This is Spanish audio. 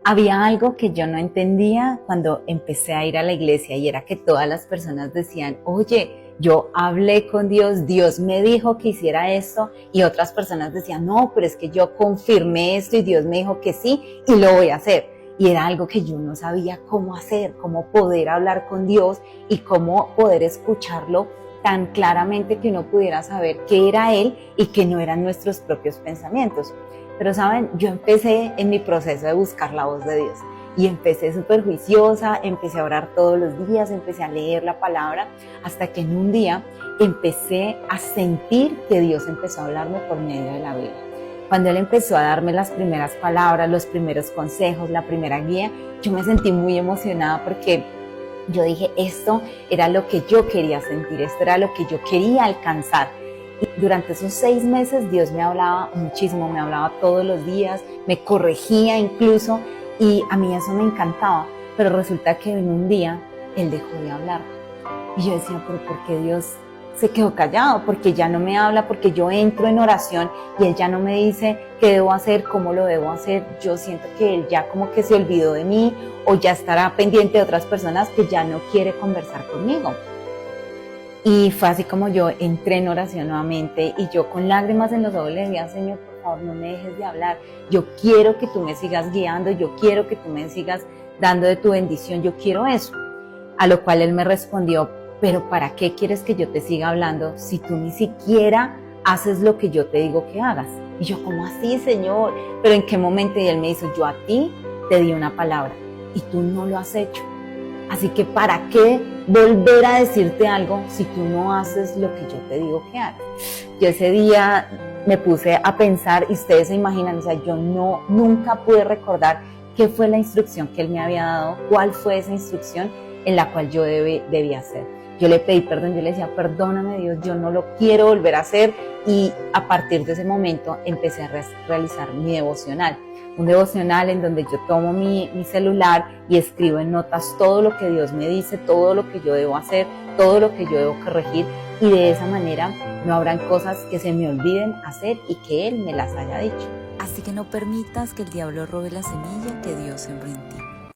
Había algo que yo no entendía cuando empecé a ir a la iglesia y era que todas las personas decían, oye, yo hablé con Dios, Dios me dijo que hiciera esto, y otras personas decían, no, pero es que yo confirmé esto y Dios me dijo que sí y lo voy a hacer. Y era algo que yo no sabía cómo hacer, cómo poder hablar con Dios y cómo poder escucharlo tan claramente que uno pudiera saber que era Él y que no eran nuestros propios pensamientos. Pero saben, yo empecé en mi proceso de buscar la voz de Dios y empecé súper juiciosa, empecé a orar todos los días, empecé a leer la palabra, hasta que en un día empecé a sentir que Dios empezó a hablarme por medio de la Biblia. Cuando Él empezó a darme las primeras palabras, los primeros consejos, la primera guía, yo me sentí muy emocionada porque yo dije, esto era lo que yo quería sentir, esto era lo que yo quería alcanzar. Y durante esos 6 meses Dios me hablaba muchísimo, me hablaba todos los días, me corregía incluso, y a mí eso me encantaba. Pero resulta que en un día Él dejó de hablar. Y yo decía, pero ¿por qué Dios se quedó callado? Porque ya no me habla, porque yo entro en oración y Él ya no me dice qué debo hacer, cómo lo debo hacer. Yo siento que Él ya como que se olvidó de mí, o ya estará pendiente de otras personas que ya no quiere conversar conmigo. Y fue así como yo entré en oración nuevamente, y yo con lágrimas en los ojos le decía, Señor, por favor, no me dejes de hablar. Yo quiero que tú me sigas guiando, yo quiero que tú me sigas dando de tu bendición, yo quiero eso. A lo cual Él me respondió, pero ¿para qué quieres que yo te siga hablando si tú ni siquiera haces lo que yo te digo que hagas? Y yo, ¿cómo así, Señor? ¿Pero en qué momento? Y Él me dijo, yo a ti te di una palabra y tú no lo has hecho. Así que ¿para qué volver a decirte algo si tú no haces lo que yo te digo que hagas? Yo ese día me puse a pensar, y ustedes se imaginan, o sea, yo nunca pude recordar qué fue la instrucción que Él me había dado, cuál fue esa instrucción en la cual yo debía hacer. Yo le pedí perdón, yo le decía, perdóname Dios, yo no lo quiero volver a hacer, y a partir de ese momento empecé a realizar mi devocional. Un devocional en donde yo tomo mi celular y escribo en notas todo lo que Dios me dice, todo lo que yo debo hacer, todo lo que yo debo corregir, y de esa manera no habrán cosas que se me olviden hacer y que Él me las haya dicho. Así que no permitas que el diablo robe la semilla que Dios sembró en ti.